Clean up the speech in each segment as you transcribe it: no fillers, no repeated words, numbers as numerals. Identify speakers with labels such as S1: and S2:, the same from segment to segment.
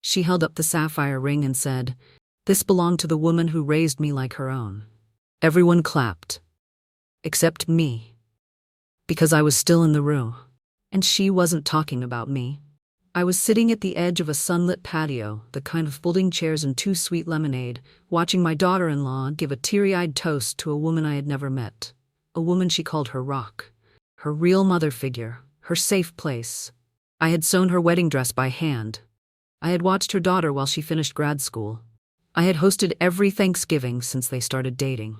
S1: She held up the sapphire ring and said, "This belonged to the woman who raised me like her own." Everyone clapped. Except me. Because I was still in the room. And she wasn't talking about me. I was sitting at the edge of a sunlit patio, the kind of folding chairs and two sweet lemonade, watching my daughter-in-law give a teary-eyed toast to a woman I had never met. A woman she called her rock. Her real mother figure. Her safe place. I had sewn her wedding dress by hand. I had watched her daughter while she finished grad school. I had hosted every Thanksgiving since they started dating.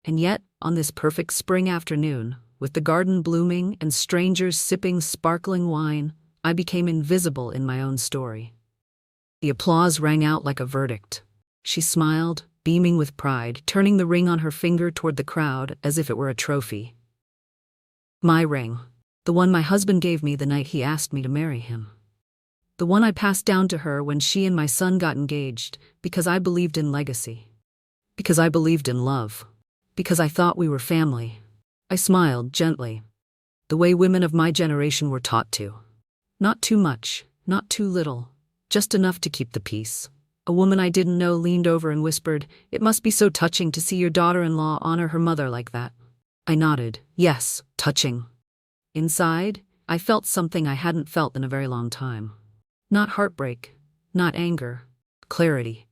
S1: And yet, on this perfect spring afternoon, with the garden blooming and strangers sipping sparkling wine, I became invisible in my own story. The applause rang out like a verdict. She smiled, beaming with pride, turning the ring on her finger toward the crowd as if it were a trophy. My ring. The one my husband gave me the night he asked me to marry him. The one I passed down to her when she and my son got engaged, because I believed in legacy. Because I believed in love. Because I thought we were family. I smiled gently, the way women of my generation were taught to. Not too much, not too little, just enough to keep the peace. A woman I didn't know leaned over and whispered, "It must be so touching to see your daughter-in-law honor her mother like that." I nodded, yes, touching. Inside, I felt something I hadn't felt in a very long time. Not heartbreak, not anger, clarity.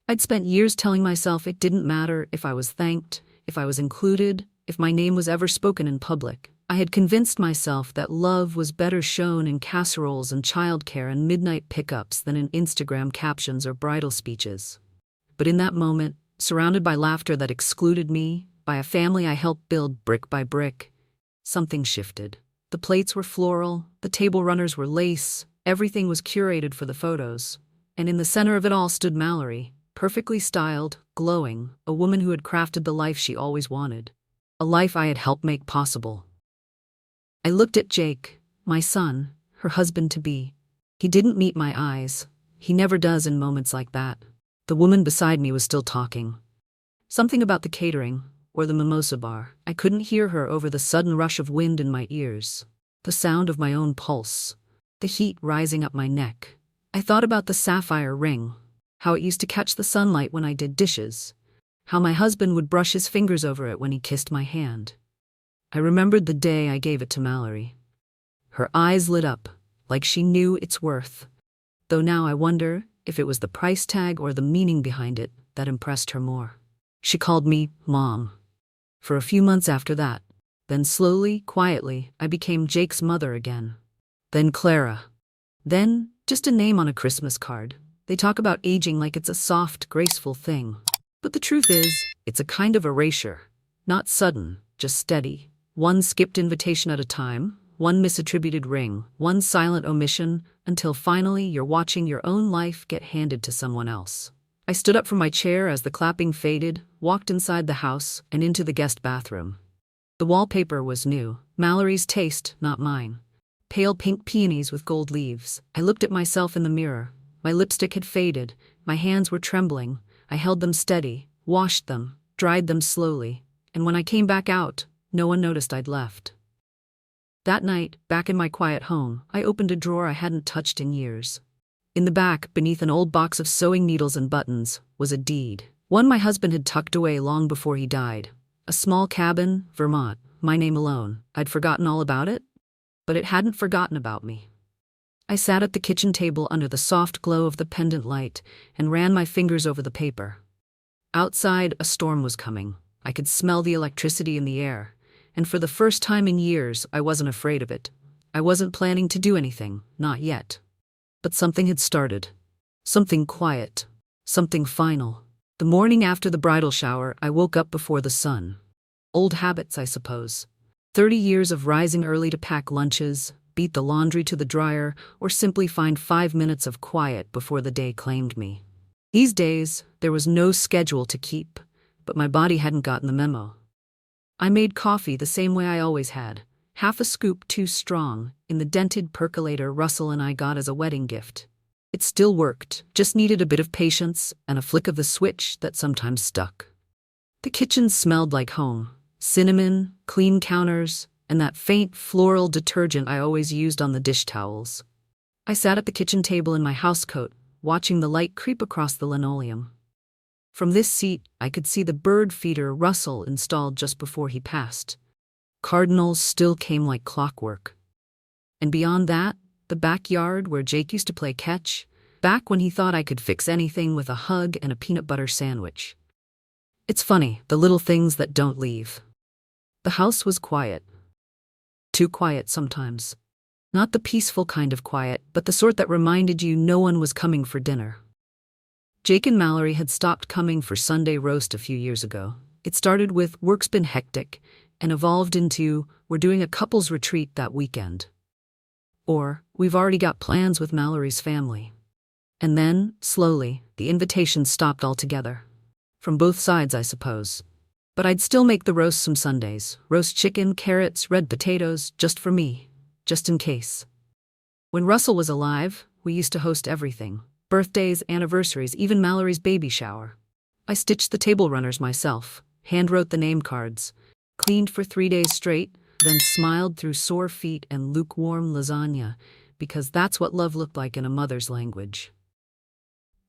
S1: I'd spent years telling myself it didn't matter if I was thanked, if I was included, if my name was ever spoken in public. I had convinced myself that love was better shown in casseroles and childcare and midnight pickups than in Instagram captions or bridal speeches. But in that moment, surrounded by laughter that excluded me, by a family I helped build brick by brick, something shifted. The plates were floral, the table runners were lace, everything was curated for the photos. And in the center of it all stood Mallory, perfectly styled, glowing, a woman who had crafted the life she always wanted. A life I had helped make possible. I looked at Jake, my son, her husband-to-be. He didn't meet my eyes. He never does in moments like that. The woman beside me was still talking. Something about the catering, or the mimosa bar. I couldn't hear her over the sudden rush of wind in my ears. The sound of my own pulse. The heat rising up my neck. I thought about the sapphire ring. How it used to catch the sunlight when I did dishes. How my husband would brush his fingers over it when he kissed my hand. I remembered the day I gave it to Mallory. Her eyes lit up, like she knew its worth. Though now I wonder if it was the price tag or the meaning behind it that impressed her more. She called me Mom. For a few months after that, then slowly, quietly, I became Jake's mother again. Then Clara. Then, just a name on a Christmas card. They talk about aging like it's a soft, graceful thing. But the truth is, it's a kind of erasure. Not sudden, just steady. One skipped invitation at a time, one misattributed ring, one silent omission, until finally you're watching your own life get handed to someone else. I stood up from my chair as the clapping faded, walked inside the house, and into the guest bathroom. The wallpaper was new, Mallory's taste, not mine. Pale pink peonies with gold leaves. I looked at myself in the mirror. My lipstick had faded, my hands were trembling. I held them steady, washed them, dried them slowly, and when I came back out, no one noticed I'd left. That night, back in my quiet home, I opened a drawer I hadn't touched in years. In the back, beneath an old box of sewing needles and buttons, was a deed. One my husband had tucked away long before he died. A small cabin, Vermont, my name alone. I'd forgotten all about it, but it hadn't forgotten about me. I sat at the kitchen table under the soft glow of the pendant light and ran my fingers over the paper. Outside, a storm was coming. I could smell the electricity in the air. And for the first time in years, I wasn't afraid of it. I wasn't planning to do anything, not yet. But something had started. Something quiet. Something final. The morning after the bridal shower, I woke up before the sun. Old habits, I suppose. 30 years of rising early to pack lunches, beat the laundry to the dryer, or simply find 5 minutes of quiet before the day claimed me. These days, there was no schedule to keep, but my body hadn't gotten the memo. I made coffee the same way I always had, half a scoop too strong, in the dented percolator Russell and I got as a wedding gift. It still worked, just needed a bit of patience and a flick of the switch that sometimes stuck. The kitchen smelled like home. Cinnamon, clean counters, and that faint floral detergent I always used on the dish towels. I sat at the kitchen table in my housecoat, watching the light creep across the linoleum. From this seat, I could see the bird feeder Russell installed just before he passed. Cardinals still came like clockwork. And beyond that, the backyard where Jake used to play catch, back when he thought I could fix anything with a hug and a peanut butter sandwich. It's funny, the little things that don't leave. The house was quiet. Too quiet sometimes. Not the peaceful kind of quiet, but the sort that reminded you no one was coming for dinner. Jake and Mallory had stopped coming for Sunday roast a few years ago. It started with "work's been hectic" and evolved into "we're doing a couples retreat that weekend." Or, "we've already got plans with Mallory's family." And then, slowly, the invitations stopped altogether. From both sides, I suppose. But I'd still make the roast some Sundays. Roast chicken, carrots, red potatoes, just for me. Just in case. When Russell was alive, we used to host everything. Birthdays, anniversaries, even Mallory's baby shower. I stitched the table runners myself, hand-wrote the name cards, cleaned for 3 days straight, then smiled through sore feet and lukewarm lasagna, because that's what love looked like in a mother's language.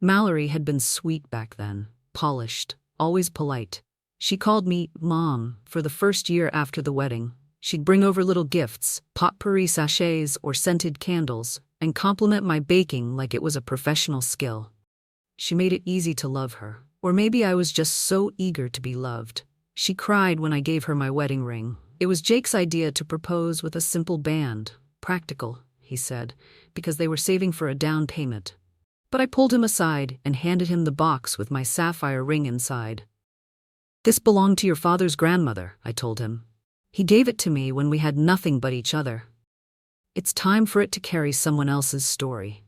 S1: Mallory had been sweet back then, polished, always polite. She called me Mom for the first year after the wedding. She'd bring over little gifts, potpourri sachets or scented candles, and compliment my baking like it was a professional skill. She made it easy to love her, or maybe I was just so eager to be loved. She cried when I gave her my wedding ring. It was Jake's idea to propose with a simple band. Practical, he said, because they were saving for a down payment. But I pulled him aside and handed him the box with my sapphire ring inside. "This belonged to your father's grandmother," I told him. "He gave it to me when we had nothing but each other. It's time for it to carry someone else's story."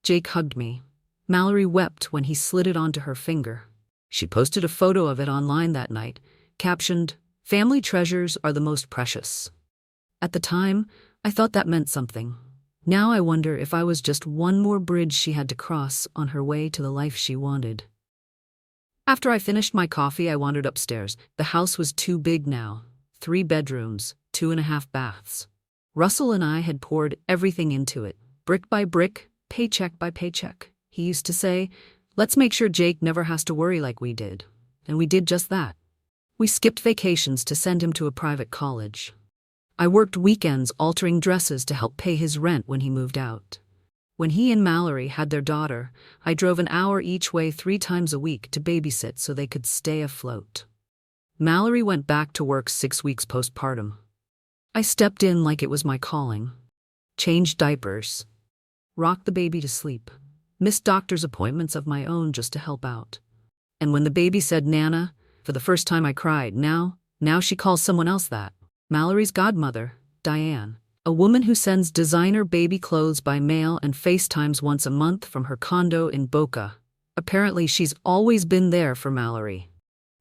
S1: Jake hugged me. Mallory wept when he slid it onto her finger. She posted a photo of it online that night, captioned, "Family treasures are the most precious." At the time, I thought that meant something. Now I wonder if I was just one more bridge she had to cross on her way to the life she wanted. After I finished my coffee, I wandered upstairs. The house was too big now. 3 bedrooms, 2.5 baths. Russell and I had poured everything into it, brick by brick, paycheck by paycheck. He used to say, "Let's make sure Jake never has to worry like we did." And we did just that. We skipped vacations to send him to a private college. I worked weekends altering dresses to help pay his rent when he moved out. When he and Mallory had their daughter, I drove an hour each way 3 times a week to babysit so they could stay afloat. Mallory went back to work 6 weeks postpartum. I stepped in like it was my calling. Changed diapers. Rocked the baby to sleep. Missed doctor's appointments of my own just to help out. And when the baby said Nana, for the first time I cried. Now she calls someone else that. Mallory's godmother, Diane. A woman who sends designer baby clothes by mail and FaceTimes once a month from her condo in Boca. Apparently she's always been there for Mallory.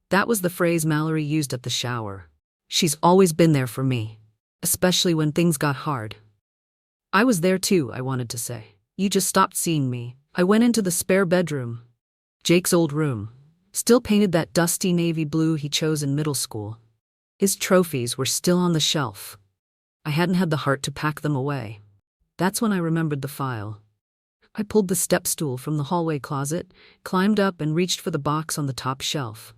S1: That was the phrase Mallory used at the shower. She's always been there for me. Especially when things got hard. I was there too, I wanted to say. You just stopped seeing me. I went into the spare bedroom. Jake's old room. Still painted that dusty navy blue he chose in middle school. His trophies were still on the shelf. I hadn't had the heart to pack them away. That's when I remembered the file. I pulled the step stool from the hallway closet, climbed up and reached for the box on the top shelf.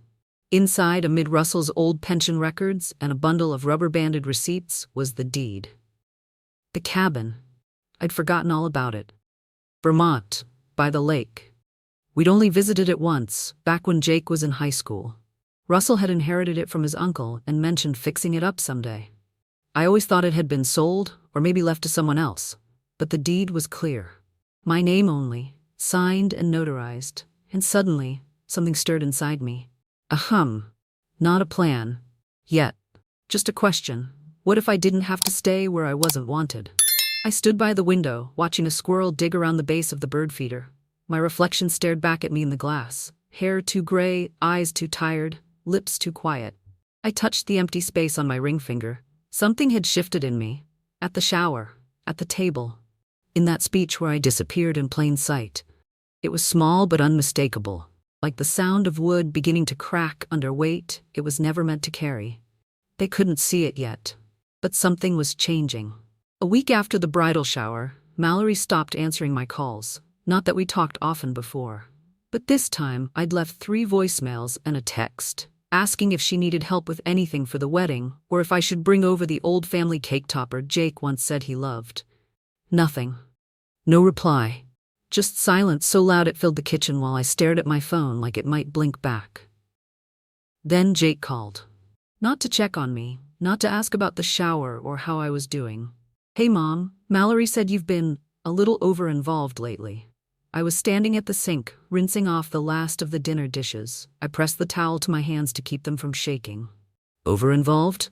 S1: Inside, amid Russell's old pension records and a bundle of rubber-banded receipts, was the deed. The cabin. I'd forgotten all about it. Vermont, by the lake. We'd only visited it once, back when Jake was in high school. Russell had inherited it from his uncle and mentioned fixing it up someday. I always thought it had been sold, or maybe left to someone else. But the deed was clear. My name only, signed and notarized. And suddenly, something stirred inside me. A hum. Not a plan. Yet. Just a question. What if I didn't have to stay where I wasn't wanted? I stood by the window, watching a squirrel dig around the base of the bird feeder. My reflection stared back at me in the glass. Hair too gray, eyes too tired, lips too quiet. I touched the empty space on my ring finger. Something had shifted in me. At the shower. At the table. In that speech where I disappeared in plain sight. It was small but unmistakable. Like the sound of wood beginning to crack under weight it was never meant to carry. They couldn't see it yet. But something was changing. A week after the bridal shower, Mallory stopped answering my calls. Not that we talked often before. But this time, I'd left 3 voicemails and a text, asking if she needed help with anything for the wedding, or if I should bring over the old family cake topper Jake once said he loved. Nothing. No reply. Just silence so loud it filled the kitchen while I stared at my phone like it might blink back. Then Jake called. Not to check on me, not to ask about the shower or how I was doing. "Hey Mom, Mallory said you've been a little over-involved lately." I was standing at the sink, rinsing off the last of the dinner dishes. I pressed the towel to my hands to keep them from shaking. "Over-involved?"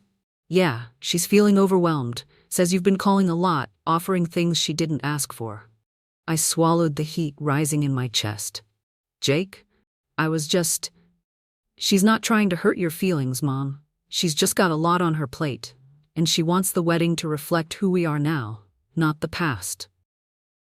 S1: "Yeah, she's feeling overwhelmed. Says you've been calling a lot, offering things she didn't ask for." I swallowed the heat rising in my chest. "Jake? She's not trying to hurt your feelings, Mom. She's just got a lot on her plate, and she wants the wedding to reflect who we are now, not the past."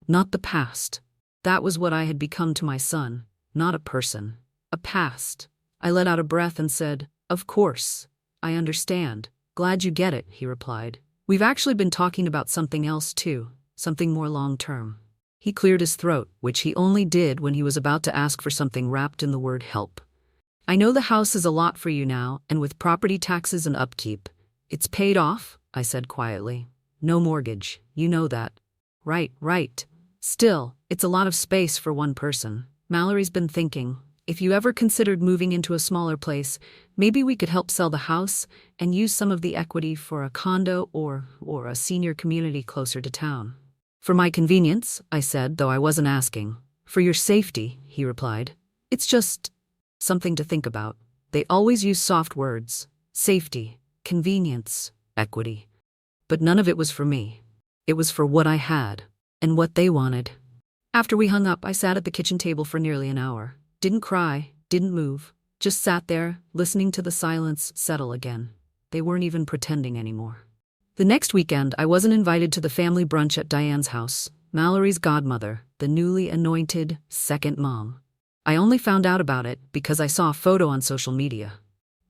S1: Not the past. That was what I had become to my son, not a person, a past. I let out a breath and said, "Of course. I understand. Glad you get it," he replied. "We've actually been talking about something else too, something more long-term." He cleared his throat, which he only did when he was about to ask for something wrapped in the word help. "I know the house is a lot for you now, and with property taxes and upkeep. It's paid off," I said quietly. "No mortgage, you know that." Right. Still, it's a lot of space for one person. Mallory's been thinking, if you ever considered moving into a smaller place, maybe we could help sell the house and use some of the equity for a condo or a senior community closer to town. "For my convenience," I said, though I wasn't asking. "For your safety," he replied. "It's just something to think about." They always use soft words. Safety, convenience, equity. But none of it was for me. It was for what I had. And what they wanted. After we hung up, I sat at the kitchen table for nearly an hour. Didn't cry, didn't move, just sat there, listening to the silence settle again. They weren't even pretending anymore. The next weekend, I wasn't invited to the family brunch at Diane's house, Mallory's godmother, the newly anointed second mom. I only found out about it because I saw a photo on social media.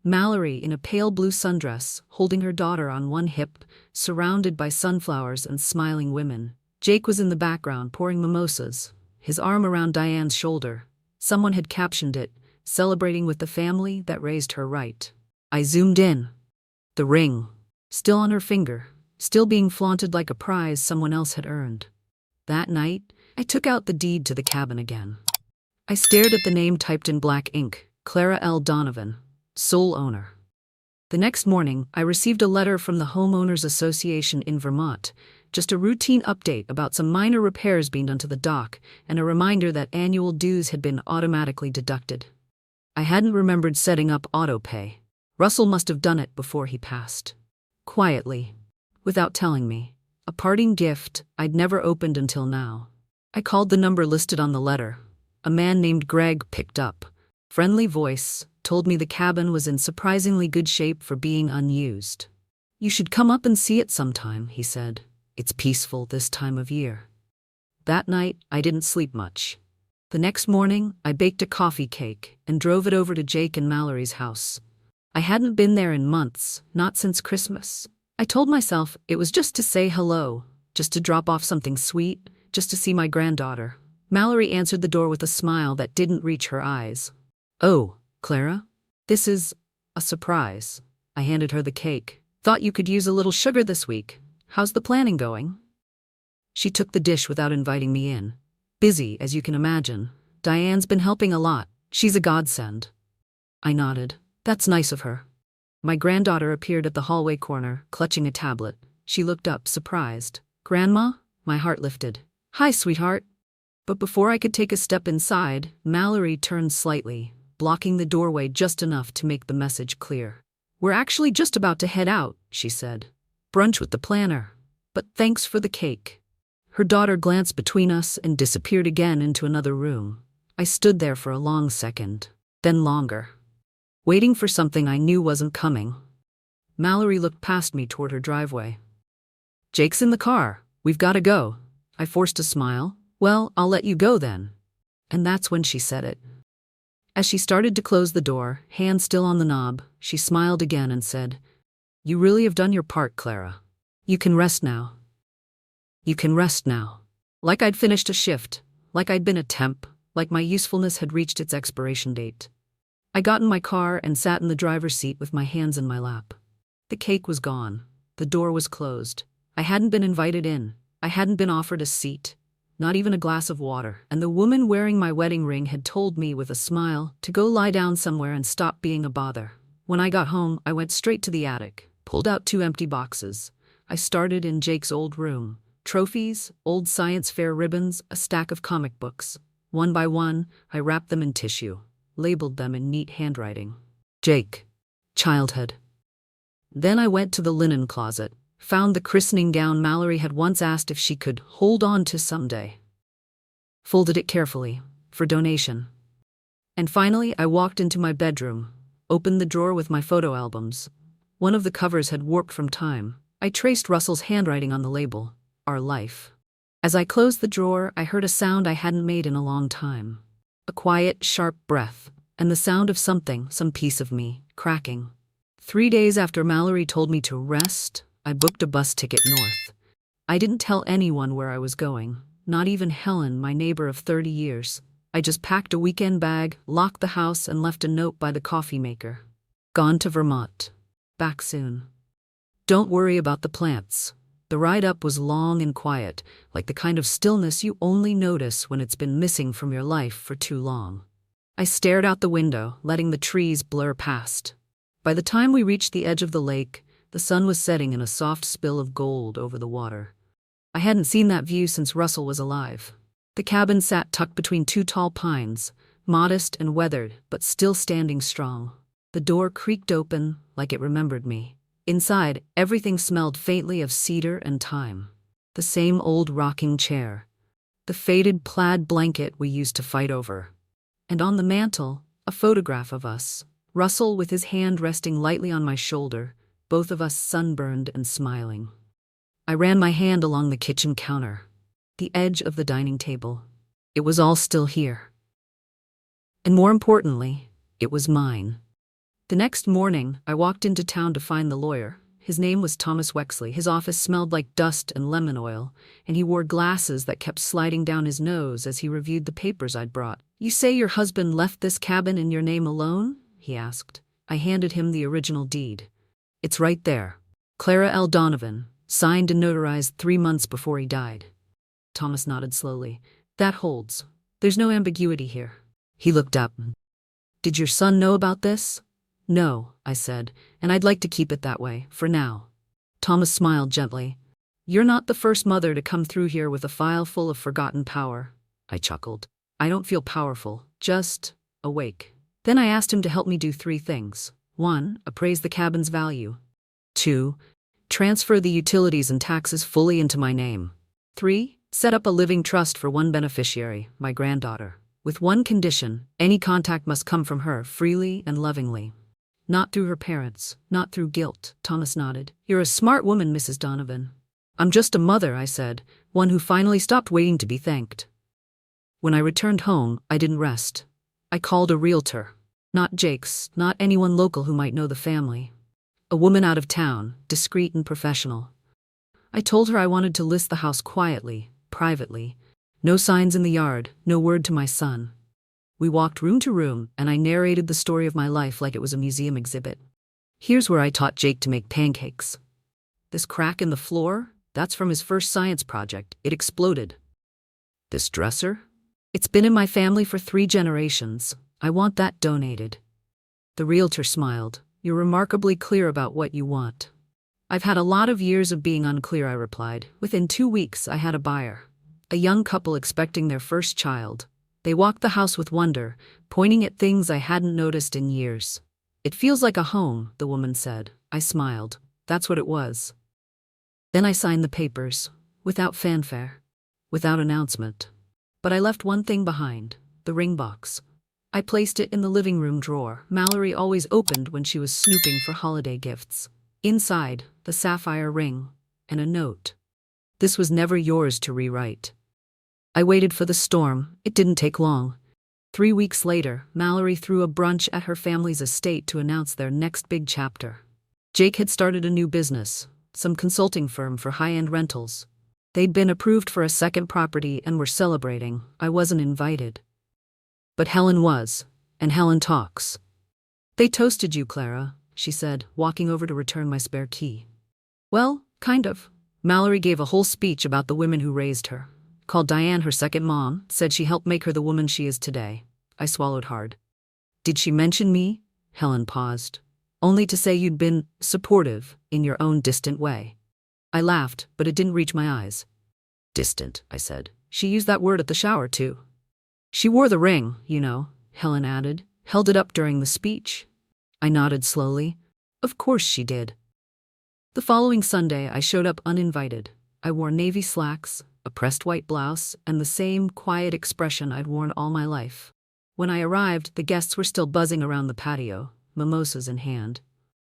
S1: Mallory in a pale blue sundress, holding her daughter on one hip, surrounded by sunflowers and smiling women. Jake was in the background pouring mimosas, his arm around Diane's shoulder. Someone had captioned it, "Celebrating with the family that raised her right." I zoomed in. The ring, still on her finger, still being flaunted like a prize someone else had earned. That night, I took out the deed to the cabin again. I stared at the name typed in black ink, Clara L. Donovan, sole owner. The next morning, I received a letter from the Homeowners Association in Vermont, just a routine update about some minor repairs being done to the dock, and a reminder that annual dues had been automatically deducted. I hadn't remembered setting up auto-pay. Russell must have done it before he passed. Quietly, without telling me. A parting gift I'd never opened until now. I called the number listed on the letter. A man named Greg picked up. Friendly voice told me the cabin was in surprisingly good shape for being unused. "You should come up and see it sometime," he said. "It's peaceful this time of year." That night, I didn't sleep much. The next morning, I baked a coffee cake and drove it over to Jake and Mallory's house. I hadn't been there in months, not since Christmas. I told myself it was just to say hello, just to drop off something sweet, just to see my granddaughter. Mallory answered the door with a smile that didn't reach her eyes. "Oh, Clara? This is a surprise." I handed her the cake. "Thought you could use a little sugar this week. How's the planning going?" She took the dish without inviting me in. "Busy, as you can imagine. Diane's been helping a lot. She's a godsend." I nodded. "That's nice of her." My granddaughter appeared at the hallway corner, clutching a tablet. She looked up, surprised. "Grandma?" My heart lifted. "Hi, sweetheart." But before I could take a step inside, Mallory turned slightly, blocking the doorway just enough to make the message clear. "We're actually just about to head out," she said. "Brunch with the planner. But thanks for the cake." Her daughter glanced between us and disappeared again into another room. I stood there for a long second, then longer, waiting for something I knew wasn't coming. Mallory looked past me toward her driveway. "Jake's in the car. We've got to go." I forced a smile. "Well, I'll let you go then." And that's when she said it. As she started to close the door, hand still on the knob, she smiled again and said, "You really have done your part, Clara. You can rest now. You can rest now." Like I'd finished a shift, like I'd been a temp, like my usefulness had reached its expiration date. I got in my car and sat in the driver's seat with my hands in my lap. The cake was gone. The door was closed. I hadn't been invited in. I hadn't been offered a seat, not even a glass of water, and the woman wearing my wedding ring had told me with a smile to go lie down somewhere and stop being a bother. When I got home, I went straight to the attic, pulled out 2 empty boxes. I started in Jake's old room. Trophies, old science fair ribbons, a stack of comic books. One by one, I wrapped them in tissue, labeled them in neat handwriting. Jake. Childhood. Then I went to the linen closet, found the christening gown Mallory had once asked if she could hold on to someday. Folded it carefully, for donation. And finally, I walked into my bedroom, opened the drawer with my photo albums. One of the covers had warped from time. I traced Russell's handwriting on the label, Our Life. As I closed the drawer, I heard a sound I hadn't made in a long time. A quiet, sharp breath, and the sound of something, some piece of me, cracking. 3 days after Mallory told me to rest, I booked a bus ticket north. I didn't tell anyone where I was going, not even Helen, my neighbor of 30 years. I just packed a weekend bag, locked the house, and left a note by the coffee maker. Gone to Vermont. Back soon. Don't worry about the plants. The ride up was long and quiet, like the kind of stillness you only notice when it's been missing from your life for too long. I stared out the window, letting the trees blur past. By the time we reached the edge of the lake, the sun was setting in a soft spill of gold over the water. I hadn't seen that view since Russell was alive. The cabin sat tucked between 2 tall pines, modest and weathered, but still standing strong. The door creaked open, like it remembered me. Inside, everything smelled faintly of cedar and thyme. The same old rocking chair. The faded plaid blanket we used to fight over. And on the mantel, a photograph of us. Russell with his hand resting lightly on my shoulder, both of us sunburned and smiling. I ran my hand along the kitchen counter, the edge of the dining table. It was all still here. And more importantly, it was mine. The next morning, I walked into town to find the lawyer. His name was Thomas Wexley. His office smelled like dust and lemon oil, and he wore glasses that kept sliding down his nose as he reviewed the papers I'd brought. "You say your husband left this cabin in your name alone?" he asked. I handed him the original deed. "It's right there. Clara L. Donovan, signed and notarized 3 months before he died." Thomas nodded slowly. "That holds. There's no ambiguity here." He looked up. "Did your son know about this?" "No," I said, "and I'd like to keep it that way, for now." Thomas smiled gently. "You're not the first mother to come through here with a file full of forgotten power." I chuckled. "I don't feel powerful, just awake." Then I asked him to help me do 3 things. 1, appraise the cabin's value. 2, transfer the utilities and taxes fully into my name. 3, set up a living trust for one beneficiary, my granddaughter. With one condition: any contact must come from her freely and lovingly. Not through her parents, not through guilt. Thomas nodded. "You're a smart woman, Mrs. Donovan." "I'm just a mother," I said, "one who finally stopped waiting to be thanked." When I returned home, I didn't rest. I called a realtor. Not Jake's, not anyone local who might know the family. A woman out of town, discreet and professional. I told her I wanted to list the house quietly, privately. No signs in the yard, no word to my son. We walked room to room, and I narrated the story of my life like it was a museum exhibit. "Here's where I taught Jake to make pancakes. This crack in the floor, that's from his first science project. It exploded. This dresser? It's been in my family for 3 generations. I want that donated." The realtor smiled. "You're remarkably clear about what you want." "I've had a lot of years of being unclear," I replied. Within 2 weeks, I had a buyer. A young couple expecting their first child. They walked the house with wonder, pointing at things I hadn't noticed in years. "It feels like a home," the woman said. I smiled. That's what it was. Then I signed the papers, without fanfare, without announcement. But I left one thing behind, the ring box. I placed it in the living room drawer Mallory always opened when she was snooping for holiday gifts. Inside, the sapphire ring, and a note. "This was never yours to rewrite." I waited for the storm. It didn't take long. 3 weeks later, Mallory threw a brunch at her family's estate to announce their next big chapter. Jake had started a new business, some consulting firm for high-end rentals. They'd been approved for a second property and were celebrating. I wasn't invited. But Helen was, and Helen talks. They toasted you, Clara, she said, walking over to return my spare key. Well, kind of. Mallory gave a whole speech about the women who raised her. Called Diane her second mom, said she helped make her the woman she is today. I swallowed hard. Did she mention me? Helen paused. Only to say you'd been supportive in your own distant way. I laughed, but it didn't reach my eyes. Distant, I said. She used that word at the shower, too. She wore the ring, you know, Helen added, held it up during the speech. I nodded slowly. Of course she did. The following Sunday, I showed up uninvited. I wore navy slacks, a pressed white blouse, and the same quiet expression I'd worn all my life. When I arrived, the guests were still buzzing around the patio, mimosas in hand.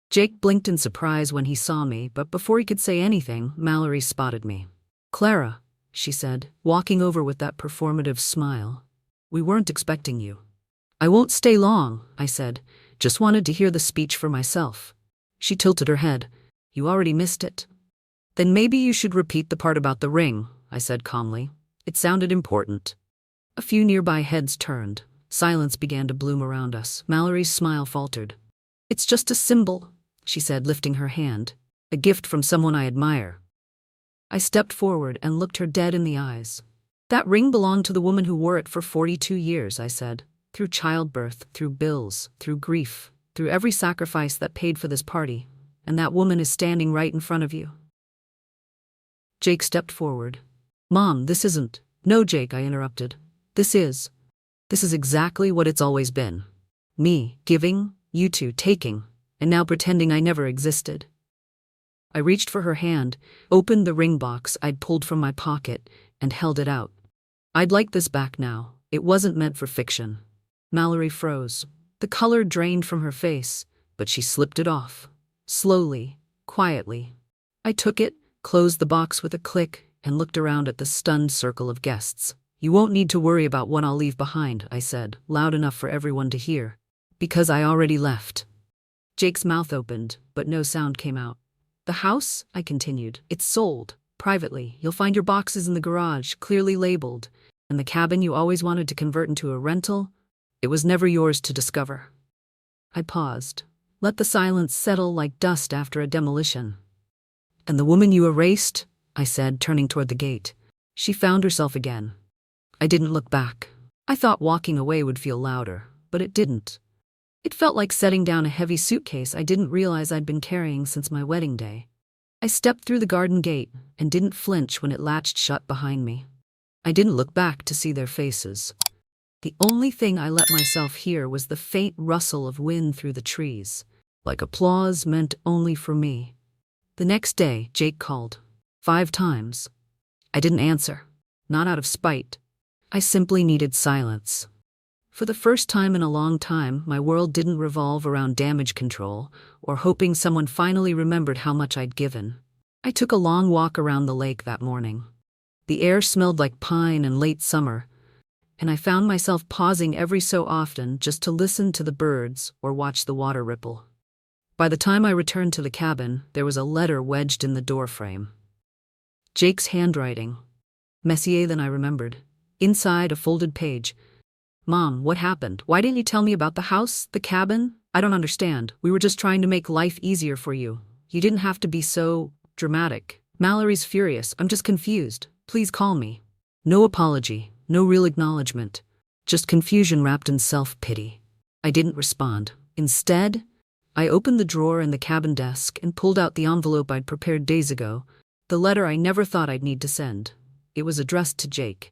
S1: Jake blinked in surprise when he saw me, but before he could say anything, Mallory spotted me. Clara, she said, walking over with that performative smile. We weren't expecting you. I won't stay long, I said. Just wanted to hear the speech for myself. She tilted her head. You already missed it. Then maybe you should repeat the part about the ring, I said calmly. It sounded important. A few nearby heads turned. Silence began to bloom around us. Mallory's smile faltered. It's just a symbol, she said, lifting her hand. A gift from someone I admire. I stepped forward and looked her dead in the eyes. That ring belonged to the woman who wore it for 42 years, I said. Through childbirth, through bills, through grief, through every sacrifice that paid for this party. And that woman is standing right in front of you. Jake stepped forward. Mom, this isn't. No, Jake, I interrupted. This is exactly what it's always been. Me, giving, you two, taking, and now pretending I never existed. I reached for her hand, opened the ring box I'd pulled from my pocket, and held it out. I'd like this back now. It wasn't meant for fiction. Mallory froze. The color drained from her face, but she slipped it off. Slowly, quietly. I took it, closed the box with a click, and looked around at the stunned circle of guests. You won't need to worry about what I'll leave behind, I said, loud enough for everyone to hear. Because I already left. Jake's mouth opened, but no sound came out. The house, I continued, it's sold, privately. You'll find your boxes in the garage, clearly labeled. And the cabin you always wanted to convert into a rental, it was never yours to discover. I paused. Let the silence settle like dust after a demolition. And the woman you erased? I said, turning toward the gate. She found herself again. I didn't look back. I thought walking away would feel louder, but it didn't. It felt like setting down a heavy suitcase I didn't realize I'd been carrying since my wedding day. I stepped through the garden gate and didn't flinch when it latched shut behind me. I didn't look back to see their faces. The only thing I let myself hear was the faint rustle of wind through the trees, like applause meant only for me. The next day, Jake called. 5 times. I didn't answer. Not out of spite. I simply needed silence. For the first time in a long time, my world didn't revolve around damage control or hoping someone finally remembered how much I'd given. I took a long walk around the lake that morning. The air smelled like pine and late summer, and I found myself pausing every so often just to listen to the birds or watch the water ripple. By the time I returned to the cabin, there was a letter wedged in the doorframe. Jake's handwriting. Messier than I remembered. Inside, a folded page. Mom, what happened? Why didn't you tell me about the house, the cabin? I don't understand. We were just trying to make life easier for you. You didn't have to be so dramatic. Mallory's furious. I'm just confused. Please call me. No apology. No real acknowledgement. Just confusion wrapped in self-pity. I didn't respond. Instead, I opened the drawer in the cabin desk and pulled out the envelope I'd prepared days ago, the letter I never thought I'd need to send. It was addressed to Jake.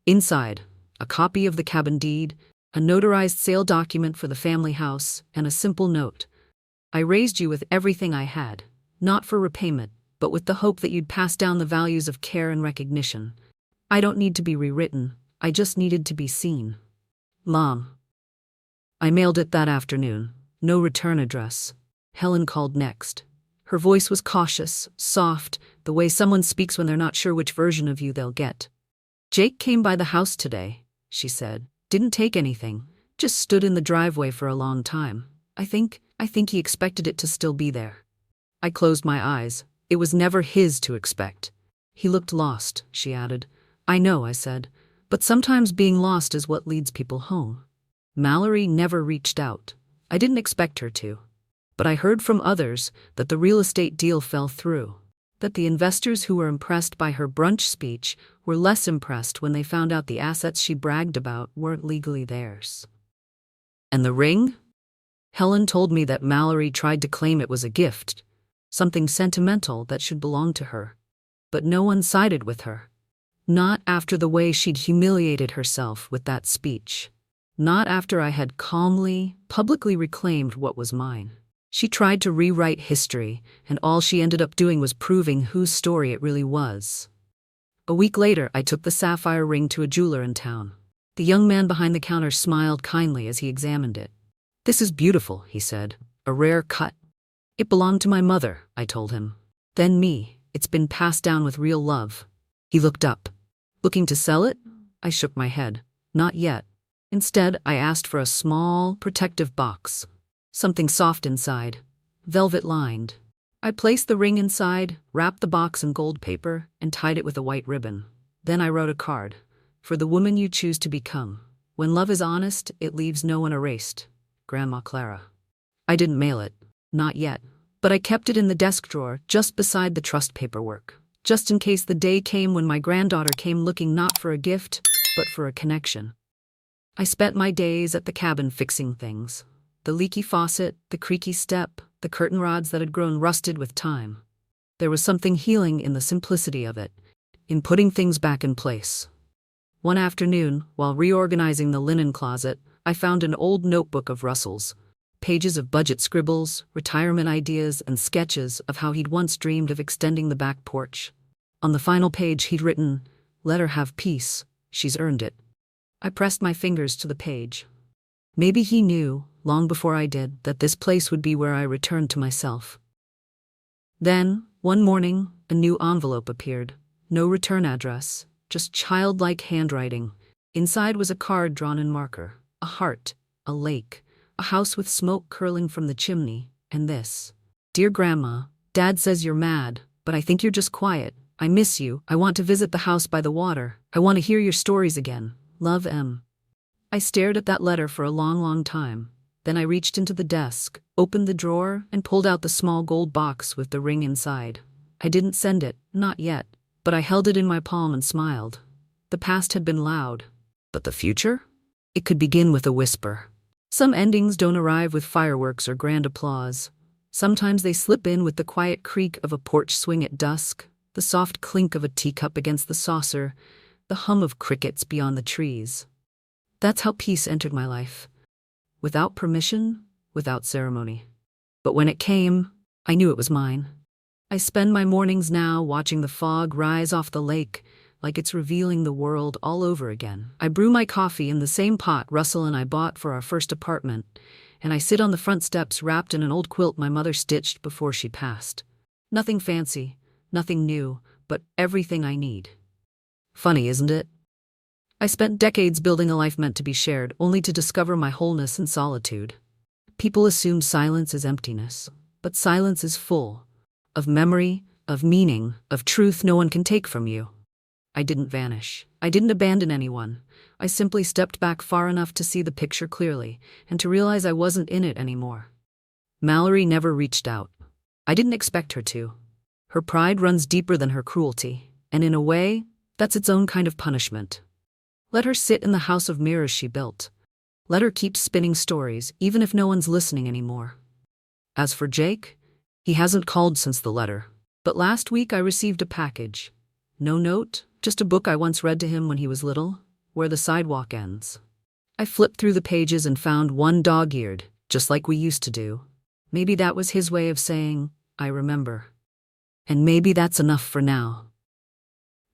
S1: Inside, a copy of the cabin deed, a notarized sale document for the family house, and a simple note. I raised you with everything I had, not for repayment, but with the hope that you'd pass down the values of care and recognition. I don't need to be rewritten. I just needed to be seen. Mom. I mailed it that afternoon. No return address. Helen called next. Her voice was cautious, soft, the way someone speaks when they're not sure which version of you they'll get. Jake came by the house today, she said. Didn't take anything. Just stood in the driveway for a long time. I think he expected it to still be there. I closed my eyes. It was never his to expect. He looked lost, she added. I know, I said, but sometimes being lost is what leads people home. Mallory never reached out. I didn't expect her to. But I heard from others that the real estate deal fell through, that the investors who were impressed by her brunch speech were less impressed when they found out the assets she bragged about weren't legally theirs. And the ring? Helen told me that Mallory tried to claim it was a gift, something sentimental that should belong to her. But no one sided with her. Not after the way she'd humiliated herself with that speech. Not after I had calmly, publicly reclaimed what was mine. She tried to rewrite history, and all she ended up doing was proving whose story it really was. A week later, I took the sapphire ring to a jeweler in town. The young man behind the counter smiled kindly as he examined it. This is beautiful, he said. A rare cut. It belonged to my mother, I told him. Then me. It's been passed down with real love. He looked up. Looking to sell it? I shook my head. Not yet. Instead, I asked for a small, protective box. Something soft inside. Velvet-lined. I placed the ring inside, wrapped the box in gold paper, and tied it with a white ribbon. Then I wrote a card. For the woman you choose to become. When love is honest, it leaves no one erased. Grandma Clara. I didn't mail it. Not yet. But I kept it in the desk drawer, just beside the trust paperwork. Just in case the day came when my granddaughter came looking not for a gift, but for a connection. I spent my days at the cabin fixing things. The leaky faucet, the creaky step, the curtain rods that had grown rusted with time. There was something healing in the simplicity of it, in putting things back in place. One afternoon, while reorganizing the linen closet, I found an old notebook of Russell's. Pages of budget scribbles, retirement ideas, and sketches of how he'd once dreamed of extending the back porch. On the final page he'd written, "Let her have peace, she's earned it." I pressed my fingers to the page. Maybe he knew, long before I did, that this place would be where I returned to myself. Then, one morning, a new envelope appeared. No return address, just childlike handwriting. Inside was a card drawn in marker, a heart, a lake, a house with smoke curling from the chimney, and this. Dear Grandma, Dad says you're mad, but I think you're just quiet. I miss you. I want to visit the house by the water. I want to hear your stories again. Love, M. I stared at that letter for a long, long time. Then I reached into the desk, opened the drawer, and pulled out the small gold box with the ring inside. I didn't send it, not yet, but I held it in my palm and smiled. The past had been loud. But the future? It could begin with a whisper. Some endings don't arrive with fireworks or grand applause. Sometimes they slip in with the quiet creak of a porch swing at dusk, the soft clink of a teacup against the saucer, the hum of crickets beyond the trees. That's how peace entered my life. Without permission, without ceremony. But when it came, I knew it was mine. I spend my mornings now watching the fog rise off the lake, like it's revealing the world all over again. I brew my coffee in the same pot Russell and I bought for our first apartment, and I sit on the front steps wrapped in an old quilt my mother stitched before she passed. Nothing fancy, nothing new, but everything I need. Funny, isn't it? I spent decades building a life meant to be shared, only to discover my wholeness in solitude. People assume silence is emptiness, but silence is full. Of memory, of meaning, of truth no one can take from you. I didn't vanish. I didn't abandon anyone. I simply stepped back far enough to see the picture clearly, and to realize I wasn't in it anymore. Mallory never reached out. I didn't expect her to. Her pride runs deeper than her cruelty, and in a way, that's its own kind of punishment. Let her sit in the house of mirrors she built. Let her keep spinning stories, even if no one's listening anymore. As for Jake, he hasn't called since the letter. But last week I received a package. No note, just a book I once read to him when he was little, Where the Sidewalk Ends. I flipped through the pages and found one dog-eared, just like we used to do. Maybe that was his way of saying, I remember. And maybe that's enough for now.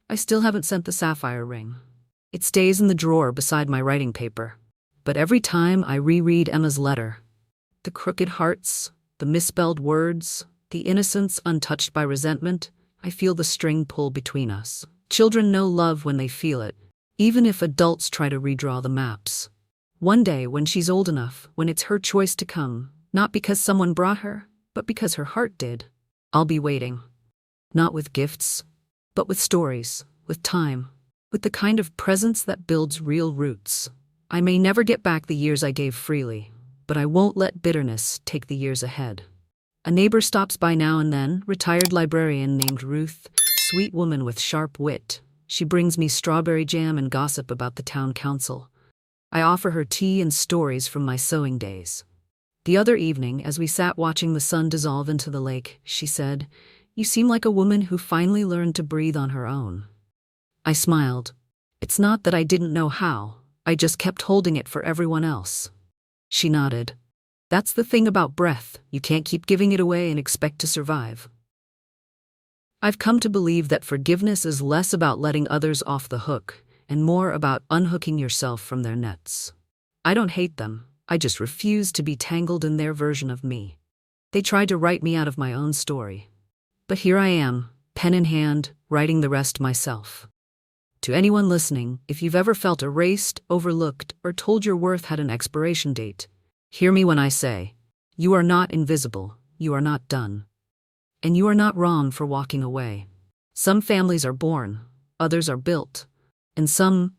S1: I still haven't sent the sapphire ring. It stays in the drawer beside my writing paper. But every time I reread Emma's letter, the crooked hearts, the misspelled words, the innocence untouched by resentment, I feel the string pull between us. Children know love when they feel it, even if adults try to redraw the maps. One day, when she's old enough, when it's her choice to come, not because someone brought her, but because her heart did, I'll be waiting. Not with gifts, but with stories, with time, with the kind of presence that builds real roots. I may never get back the years I gave freely, but I won't let bitterness take the years ahead. A neighbor stops by now and then, retired librarian named Ruth, sweet woman with sharp wit. She brings me strawberry jam and gossip about the town council. I offer her tea and stories from my sewing days. The other evening, as we sat watching the sun dissolve into the lake, she said, "You seem like a woman who finally learned to breathe on her own." I smiled. It's not that I didn't know how, I just kept holding it for everyone else. She nodded. That's the thing about breath, you can't keep giving it away and expect to survive. I've come to believe that forgiveness is less about letting others off the hook and more about unhooking yourself from their nets. I don't hate them, I just refuse to be tangled in their version of me. They tried to write me out of my own story. But here I am, pen in hand, writing the rest myself. To anyone listening, if you've ever felt erased, overlooked, or told your worth had an expiration date, hear me when I say, you are not invisible, you are not done. And you are not wrong for walking away. Some families are born, others are built, and some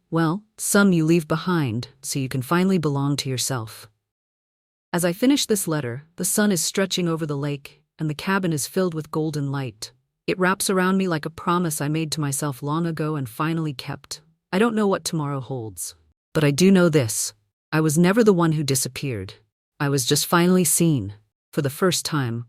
S1: you leave behind so you can finally belong to yourself. As I finish this letter, the sun is stretching over the lake, and the cabin is filled with golden light. It wraps around me like a promise I made to myself long ago and finally kept. I don't know what tomorrow holds, but I do know this. I was never the one who disappeared. I was just finally seen, for the first time,